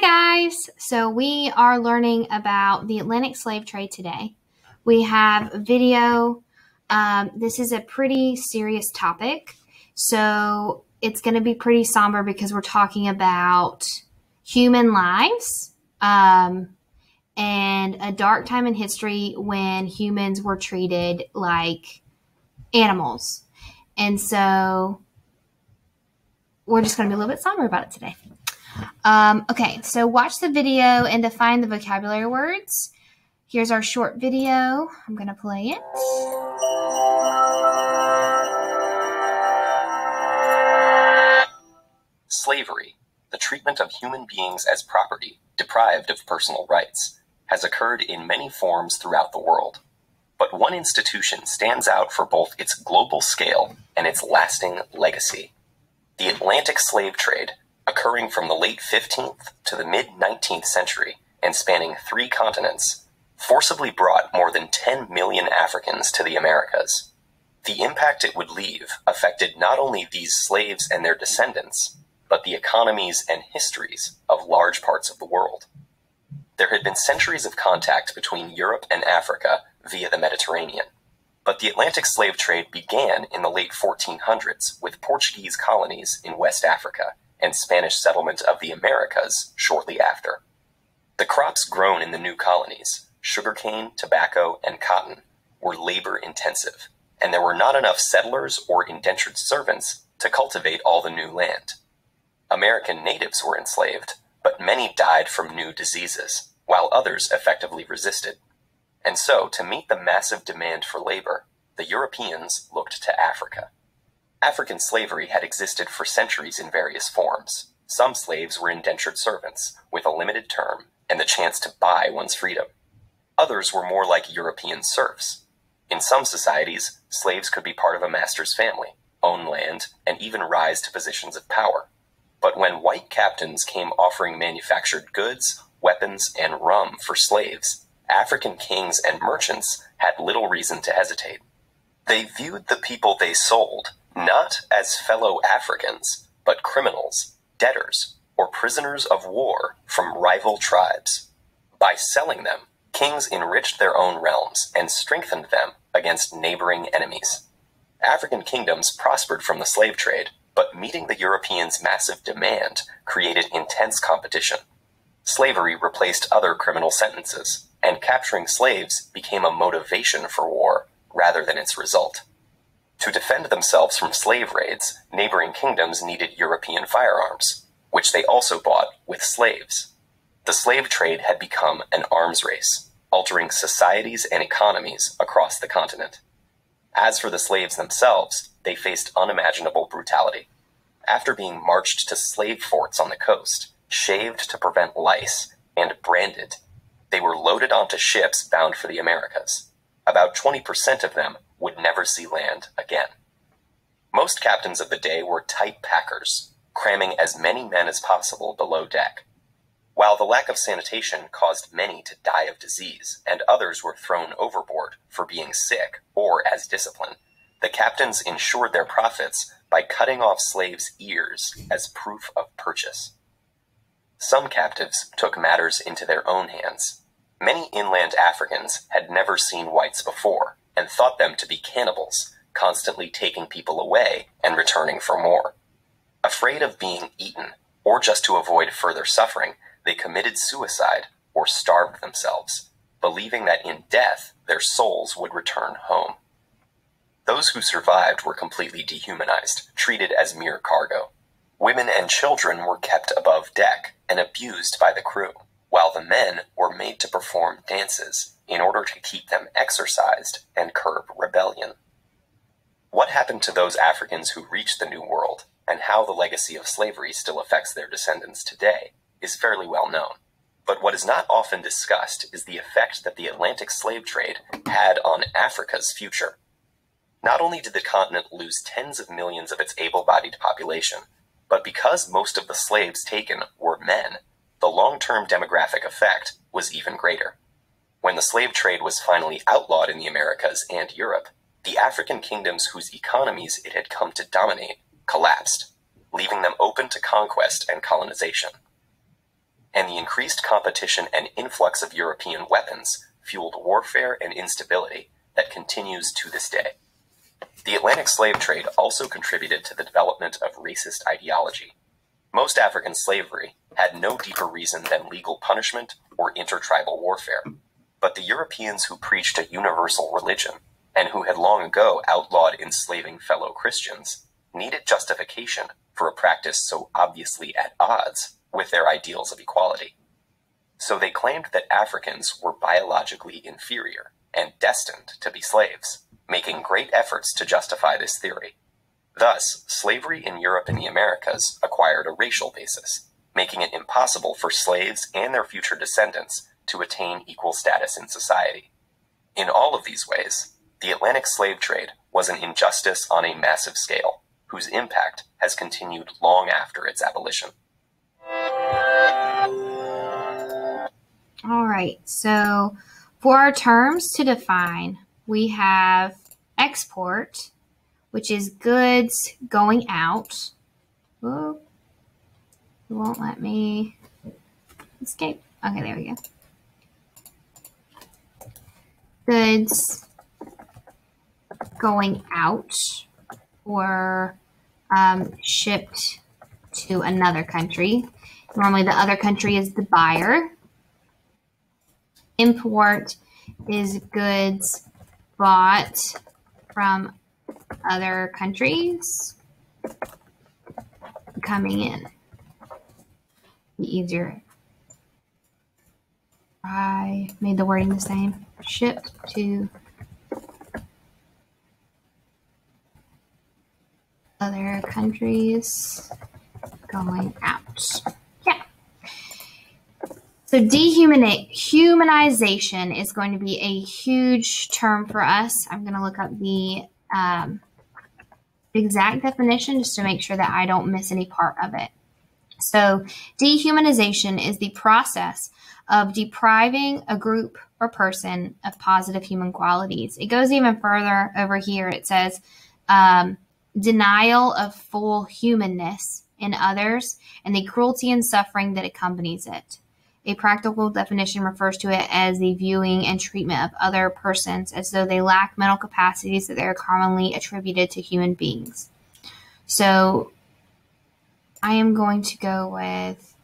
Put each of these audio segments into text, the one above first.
guys! So we are learning about the Atlantic slave trade today. We have a video. This is a pretty serious topic. So it's going to be pretty somber because we're talking about human lives and a dark time in history when humans were treated like animals. And so we're just going to be a little bit somber about it today. Okay, so watch the video and define the vocabulary words. Here's our short video. I'm going to play it. Slavery, the treatment of human beings as property, deprived of personal rights, has occurred in many forms throughout the world. But one institution stands out for both its global scale and its lasting legacy. The Atlantic slave trade, occurring from the late 15th to the mid-19th century and spanning 3 continents, forcibly brought more than 10 million Africans to the Americas. The impact it would leave affected not only these slaves and their descendants, but the economies and histories of large parts of the world. There had been centuries of contact between Europe and Africa via the Mediterranean, but the Atlantic slave trade began in the late 1400s with Portuguese colonies in West Africa and Spanish settlement of the Americas shortly after. The crops grown in the new colonies, sugarcane, tobacco, and cotton, were labor-intensive, and there were not enough settlers or indentured servants to cultivate all the new land. American natives were enslaved, but many died from new diseases, while others effectively resisted. And so, to meet the massive demand for labor, the Europeans looked to Africa. African slavery had existed for centuries in various forms. Some slaves were indentured servants, with a limited term and the chance to buy one's freedom. Others were more like European serfs. In some societies, slaves could be part of a master's family, own land, and even rise to positions of power. But when white captains came offering manufactured goods, weapons, and rum for slaves, African kings and merchants had little reason to hesitate. They viewed the people they sold not as fellow Africans, but criminals, debtors, or prisoners of war from rival tribes. By selling them, kings enriched their own realms and strengthened them against neighboring enemies. African kingdoms prospered from the slave trade, but meeting the Europeans' massive demand created intense competition. Slavery replaced other criminal sentences, and capturing slaves became a motivation for war rather than its result. To defend themselves from slave raids, neighboring kingdoms needed European firearms, which they also bought with slaves. The slave trade had become an arms race, altering societies and economies across the continent. As for the slaves themselves, they faced unimaginable brutality. After being marched to slave forts on the coast, shaved to prevent lice, and branded, they were loaded onto ships bound for the Americas. About 20% of them would never see land again. Most captains of the day were tight packers, cramming as many men as possible below deck. While the lack of sanitation caused many to die of disease, and others were thrown overboard for being sick or as discipline, the captains ensured their profits by cutting off slaves' ears as proof of purchase. Some captives took matters into their own hands. Many inland Africans had never seen whites before and thought them to be cannibals, constantly taking people away and returning for more. Afraid of being eaten, or just to avoid further suffering, they committed suicide or starved themselves, believing that in death their souls would return home. Those who survived were completely dehumanized, treated as mere cargo. Women and children were kept above deck and abused by the crew, while the men were made to perform dances in order to keep them exercised and curb rebellion. What happened to those Africans who reached the New World, and how the legacy of slavery still affects their descendants today, is fairly well known. But what is not often discussed is the effect that the Atlantic slave trade had on Africa's future. Not only did the continent lose tens of millions of its able-bodied population, but because most of the slaves taken were men, the long-term demographic effect was even greater. When the slave trade was finally outlawed in the Americas and Europe, the African kingdoms whose economies it had come to dominate collapsed, leaving them open to conquest and colonization. and the increased competition and influx of European weapons fueled warfare and instability that continues to this day. The Atlantic slave trade also contributed to the development of racist ideology. Most African slavery had no deeper reason than legal punishment or intertribal warfare, but the Europeans who preached a universal religion and who had long ago outlawed enslaving fellow Christians needed justification for a practice so obviously at odds with their ideals of equality. So they claimed that Africans were biologically inferior and destined to be slaves, making great efforts to justify this theory. Thus, slavery in Europe and the Americas acquired a racial basis, making it impossible for slaves and their future descendants to attain equal status in society. In all of these ways, the Atlantic slave trade was an injustice on a massive scale, whose impact has continued long after its abolition. All right, so for our terms to define, we have export, which is goods going out. Whoa. It won't let me escape. Okay, there we go. Goods going out or shipped to another country. Normally the other country is the buyer. Import is goods bought from other countries coming in. Be easier. I made the wording the same. Shipped to other countries going out. Yeah. So dehumanization is going to be a huge term for us. I'm going to look up the exact definition just to make sure that I don't miss any part of it. So dehumanization is the process of depriving a group or person of positive human qualities. It goes even further over here. It says denial of full humanness in others and the cruelty and suffering that accompanies it. A practical definition refers to it as the viewing and treatment of other persons as though they lack mental capacities that they are commonly attributed to human beings. So I am going to go with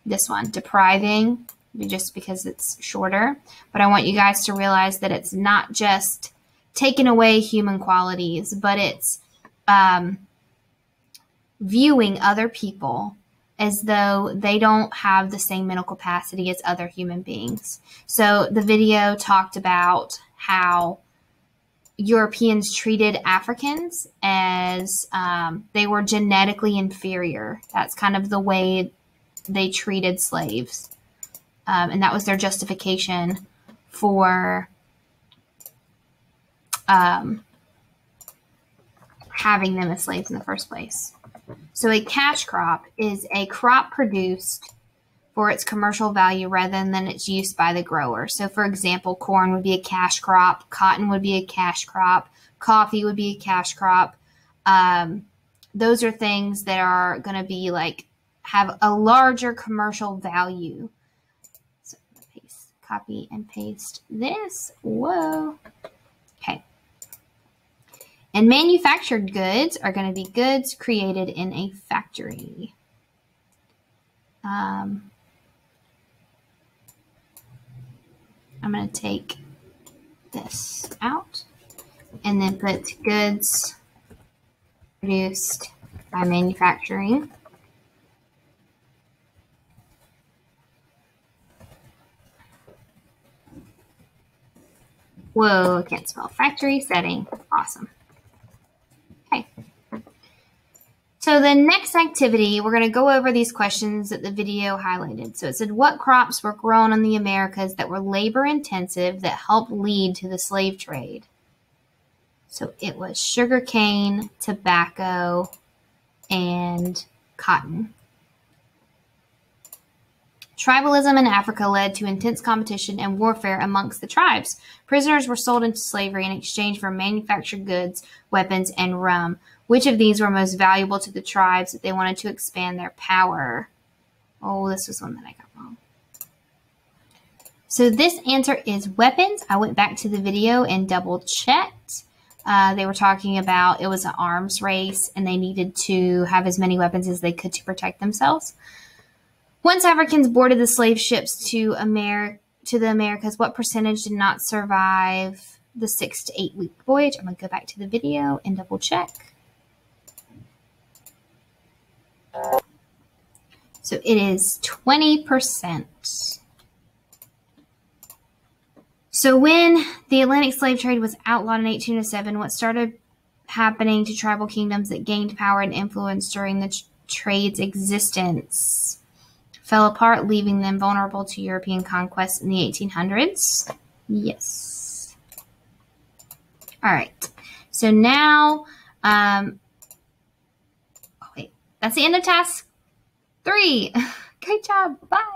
this one, depriving, just because it's shorter. But I want you guys to realize that it's not just taking away human qualities, but it's viewing other people as though they don't have the same mental capacity as other human beings. So the video talked about how Europeans treated Africans as they were genetically inferior. That's kind of the way they treated slaves. And that was their justification for having them as slaves in the first place. So a cash crop is a crop produced for its commercial value rather than its use by the grower. So for example, corn would be a cash crop, cotton would be a cash crop, coffee would be a cash crop. Those are things that are going to be like, have a larger commercial value. So paste, copy and paste this. Whoa. Okay. And manufactured goods are going to be goods created in a factory. I'm going to take this out and then put goods produced by manufacturing. Whoa, I can't spell factory setting. Awesome. Okay. So the next activity, we're going to go over these questions that the video highlighted. So it said, what crops were grown in the Americas that were labor intensive that helped lead to the slave trade? So it was sugarcane, tobacco, and cotton. Tribalism in Africa led to intense competition and warfare amongst the tribes. Prisoners were sold into slavery in exchange for manufactured goods, weapons, and rum. Which of these were most valuable to the tribes that they wanted to expand their power? Oh, this was one that I got wrong. So this answer is weapons. I went back to the video and double checked. They were talking about it was an arms race and they needed to have as many weapons as they could to protect themselves. Once Africans boarded the slave ships to the Americas, what percentage did not survive the 6 to 8 week voyage? I'm going to go back to the video and double check. So it is 20%. So when the Atlantic slave trade was outlawed in 1807, what started happening to tribal kingdoms that gained power and influence during the trade's existence? Fell apart, leaving them vulnerable to European conquest in the 1800s? Yes. All right. So now, that's the end of task 3. Great job. Bye.